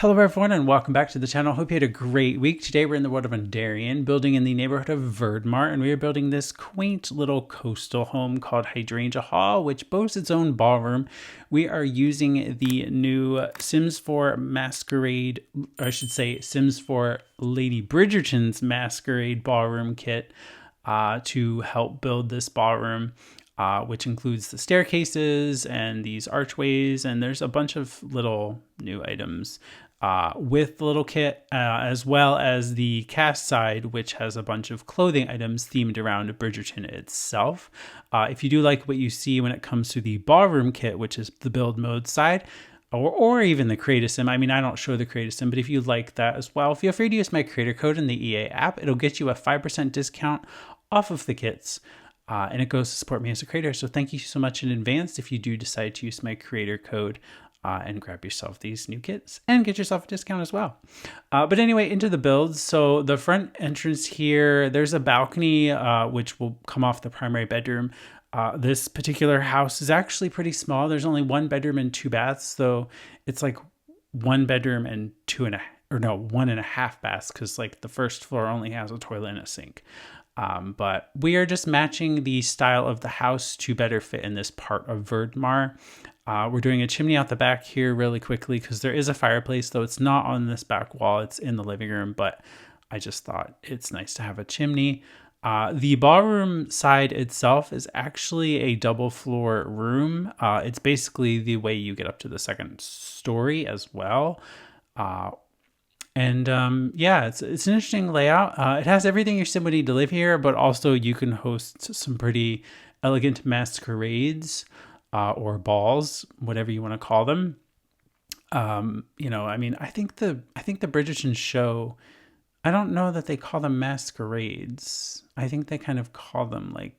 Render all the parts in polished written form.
Hello everyone and welcome back to the channel. Hope you had a great week. Today we're in the world of Ondarion, building in the neighborhood of Verdmar, and we are building this quaint little coastal home called Hydrangea Hall, which boasts its own ballroom. We are using the new Sims 4 Masquerade, or I should say Sims 4 Lady Bridgerton's Masquerade Ballroom kit to help build this ballroom. Which includes the staircases and these archways, and there's a bunch of little new items with the little kit, as well as the cast side, which has a bunch of clothing items themed around Bridgerton itself. If you do like what you see when it comes to the ballroom kit, which is the build mode side, or even the create a sim. I mean, I don't show the create a sim, but if you like that as well, feel free to use my creator code in the EA app. It'll get you a 5% discount off of the kits. And it goes to support me as a creator. So thank you so much in advance if you do decide to use my creator code and grab yourself these new kits and get yourself a discount as well. But anyway, into the builds. So the front entrance here, there's a balcony, which will come off the primary bedroom. This particular house is actually pretty small. There's only one bedroom and two baths. So it's like one bedroom and 1.5 baths, because like the first floor only has a toilet and a sink. But we are just matching the style of the house to better fit in this part of Verdmar. We're doing a chimney out the back here really quickly because there is a fireplace, though it's not on this back wall. It's in the living room, but I just thought it's nice to have a chimney. The ballroom side itself is actually a double floor room. It's basically the way you get up to the second story as well. Yeah, it's an interesting layout. It has everything your sim would need to live here, but also you can host some pretty elegant masquerades or balls, whatever you want to call them. I mean, I think the Bridgerton show, I don't know that they call them masquerades. I think they kind of call them like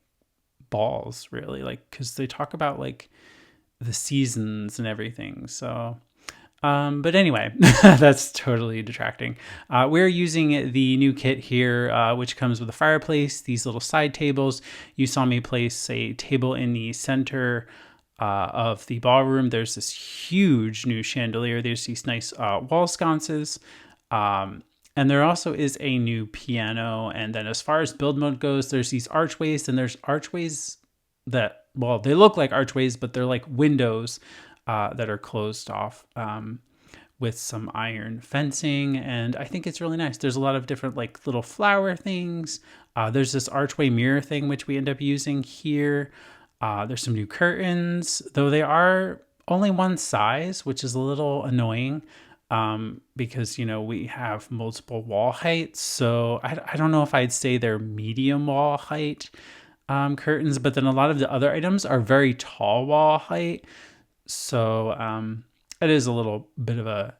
balls, really, like because they talk about like the seasons and everything. So. But anyway, that's totally detracting. We're using the new kit here, which comes with a fireplace, these little side tables. You saw me place a table in the center of the ballroom. There's this huge new chandelier. There's these nice wall sconces. And there also is a new piano. And then as far as build mode goes, there's these archways, and there's archways that, well, they look like archways, but they're like windows that are closed off with some iron fencing, and I think it's really nice. There's a lot of different like little flower things. There's this archway mirror thing which we end up using here. There's some new curtains, though they are only one size, which is a little annoying because we have multiple wall heights. So I don't know if I'd say they're medium wall height curtains, but then a lot of the other items are very tall wall height. So it is a little bit of a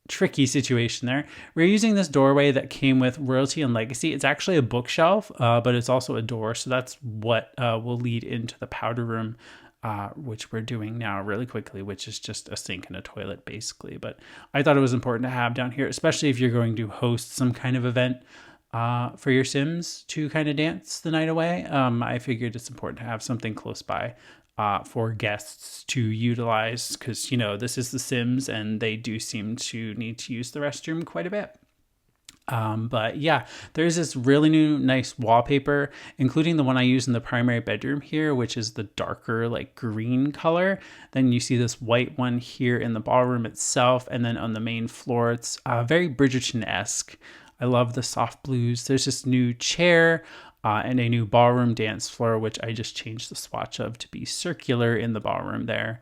tricky situation there. We're using this doorway that came with Royalty and Legacy. It's actually a bookshelf, but it's also a door. So that's what will lead into the powder room, which we're doing now really quickly, which is just a sink and a toilet basically. But I thought it was important to have down here, especially if you're going to host some kind of event for your Sims to kind of dance the night away. I figured it's important to have something close by for guests to utilize, because this is the Sims and they do seem to need to use the restroom quite a bit. But yeah, there's this really new nice wallpaper, including the one I use in the primary bedroom here, which is the darker like green color. Then you see this white one here in the ballroom itself, and then on the main floor it's very Bridgerton-esque. I love the soft blues. There's this new chair and a new ballroom dance floor, which I just changed the swatch of to be circular in the ballroom there.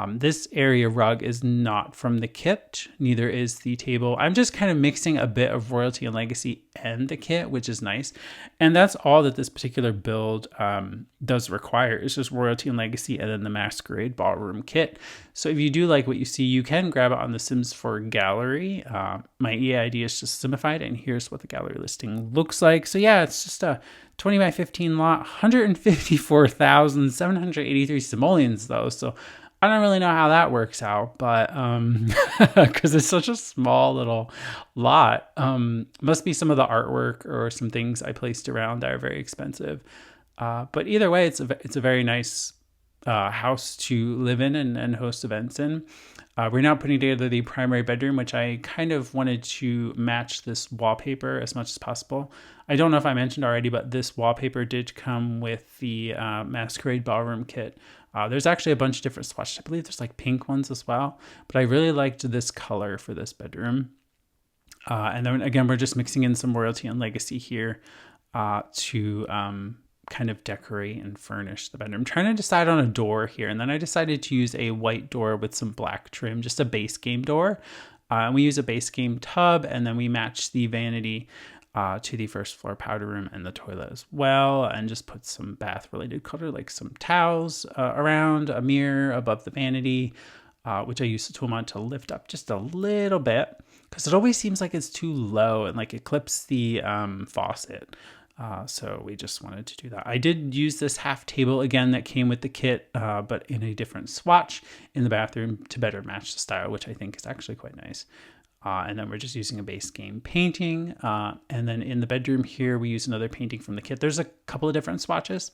This area rug is not from the kit, neither is the table. I'm just kind of mixing a bit of Royalty and Legacy and the kit, which is nice. And that's all that this particular build does require. It's just Royalty and Legacy and then the Masquerade Ballroom kit. So if you do like what you see, you can grab it on the Sims 4 gallery. My EA ID is just Simified, and here's what the gallery listing looks like. So yeah, it's just a 20 by 15 lot, 154,783 simoleons though. So I don't really know how that works out, but because it's such a small little lot, must be some of the artwork or some things I placed around that are very expensive. But either way, it's a very nice house to live in and host events in. We're now putting together the primary bedroom, which I kind of wanted to match this wallpaper as much as possible. I don't know if I mentioned already, but this wallpaper did come with the Masquerade Ballroom kit. There's actually a bunch of different swatches. I believe there's like pink ones as well, but I really liked this color for this bedroom. And then again, we're just mixing in some royalty and legacy here to kind of decorate and furnish the bedroom. I'm trying to decide on a door here, and then I decided to use a white door with some black trim, just a base game door. And we use a base game tub, and then we match the vanity to the first floor powder room and the toilet as well, and just put some bath related color like some towels around, a mirror above the vanity, which I use the tool mod to lift up just a little bit because it always seems like it's too low and like it clips the faucet. So we just wanted to do that. I did use this half table again that came with the kit, but in a different swatch in the bathroom to better match the style, which I think is actually quite nice. And then we're just using a base game painting. And then in the bedroom here, we use another painting from the kit. There's a couple of different swatches.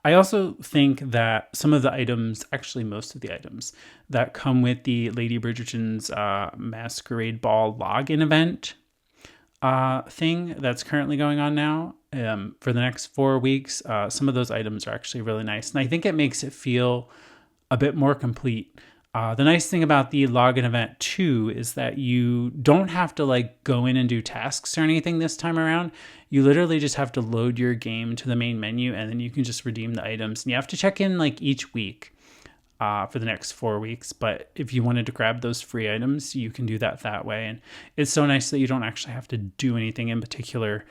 I also think that some of the items, actually most of the items that come with the Lady Bridgerton's Masquerade Ball login event thing that's currently going on now for the next 4 weeks, some of those items are actually really nice. And I think it makes it feel a bit more complete. The nice thing about the login event too is that you don't have to like go in and do tasks or anything this time around. You literally just have to load your game to the main menu and then you can just redeem the items. And you have to check in like each week for the next 4 weeks. But if you wanted to grab those free items, you can do that way. And it's so nice that you don't actually have to do anything in particular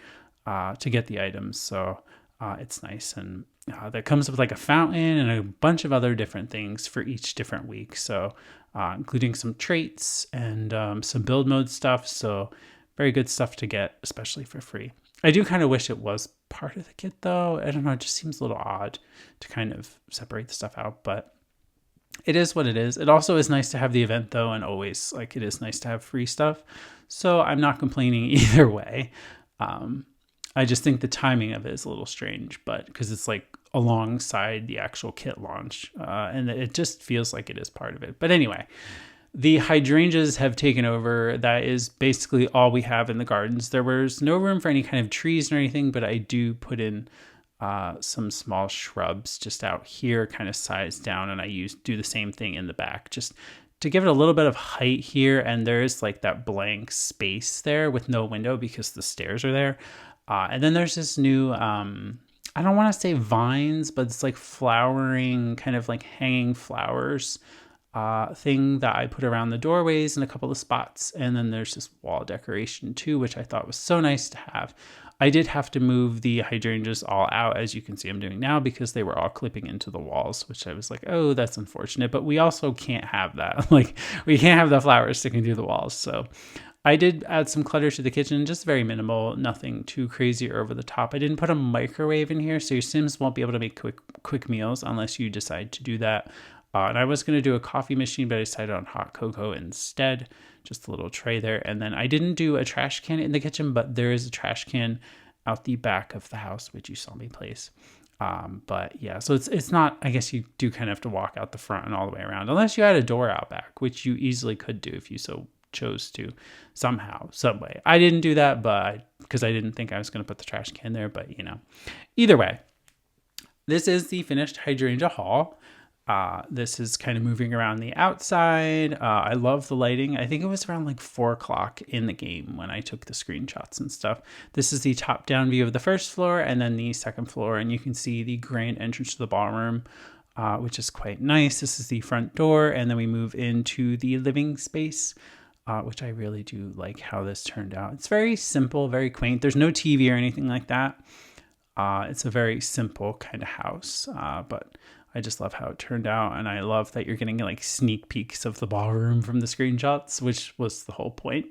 to get the items. So it's nice. And that comes with like a fountain and a bunch of other different things for each different week. So including some traits and some build mode stuff. So very good stuff to get, especially for free. I do kind of wish it was part of the kit though. I don't know. It just seems a little odd to kind of separate the stuff out, but it is what it is. It also is nice to have the event though. And always like it is nice to have free stuff. So I'm not complaining either way. I just think the timing of it is a little strange, but because it's like alongside the actual kit launch, and it just feels like it is part of it. But anyway, the hydrangeas have taken over. That is basically all we have in the gardens. There was no room for any kind of trees or anything, but I do put in some small shrubs just out here, kind of sized down, and I do the same thing in the back, just to give it a little bit of height here. And there's like that blank space there with no window because the stairs are there. And then there's this new, I don't want to say vines, but it's like flowering, kind of like hanging flowers thing that I put around the doorways in a couple of spots. And then there's this wall decoration too, which I thought was so nice to have. I did have to move the hydrangeas all out, as you can see I'm doing now, because they were all clipping into the walls, which I was like, oh, that's unfortunate. But we also can't have that. Like, we can't have the flowers sticking through the walls. So I did add some clutter to the kitchen, just very minimal, nothing too crazy or over the top. I didn't put a microwave in here, so your Sims won't be able to make quick meals unless you decide to do that. And I was going to do a coffee machine, but I decided on hot cocoa instead, just a little tray there. And then I didn't do a trash can in the kitchen, but there is a trash can out the back of the house, which you saw me place. But yeah, so it's not, I guess you do kind of have to walk out the front and all the way around, unless you had a door out back, which you easily could do if you so chose to somehow, some way. I didn't do that, but because I didn't think I was going to put the trash can there, but either way, this is the finished Hydrangea Hall. This is kind of moving around the outside. I love the lighting. I think it was around like 4 o'clock in the game when I took the screenshots and stuff. This is the top down view of the first floor and then the second floor. And you can see the grand entrance to the ballroom, which is quite nice. This is the front door. And then we move into the living space, which I really do like how this turned out. It's very simple, very quaint. There's no TV or anything like that. It's a very simple kind of house, but I just love how it turned out. And I love that you're getting like sneak peeks of the ballroom from the screenshots, which was the whole point.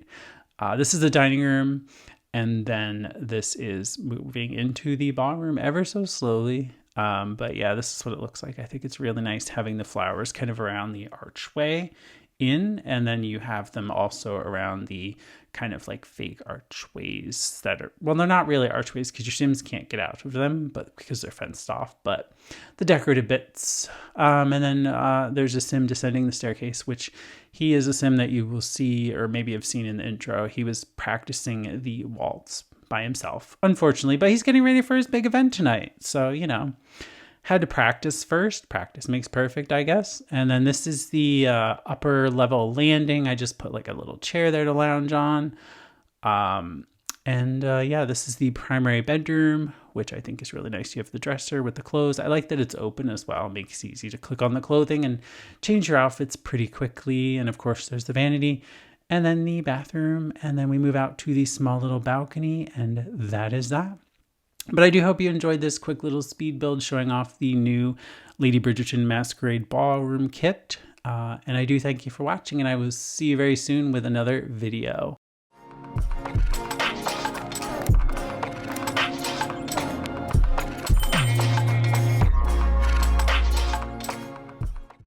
This is the dining room. And then this is moving into the ballroom ever so slowly. But yeah, this is what it looks like. I think it's really nice having the flowers kind of around the archway in, and then you have them also around the kind of like fake archways that are, well, they're not really archways because your Sims can't get out of them, but because they're fenced off, but the decorative bits. And then there's a Sim descending the staircase, which he is a Sim that you will see or maybe have seen in the intro. He was practicing the waltz by himself, unfortunately, but he's getting ready for his big event tonight. So, had to practice first. Practice makes perfect, I guess. And then this is the upper level landing. I just put like a little chair there to lounge on. This is the primary bedroom, which I think is really nice. You have the dresser with the clothes. I like that it's open as well. It makes it easy to click on the clothing and change your outfits pretty quickly. And of course, there's the vanity and then the bathroom. And then we move out to the small little balcony, and that is that. But I do hope you enjoyed this quick little speed build showing off the new Lady Bridgerton Masquerade Ballroom kit. And I do thank you for watching, and I will see you very soon with another video.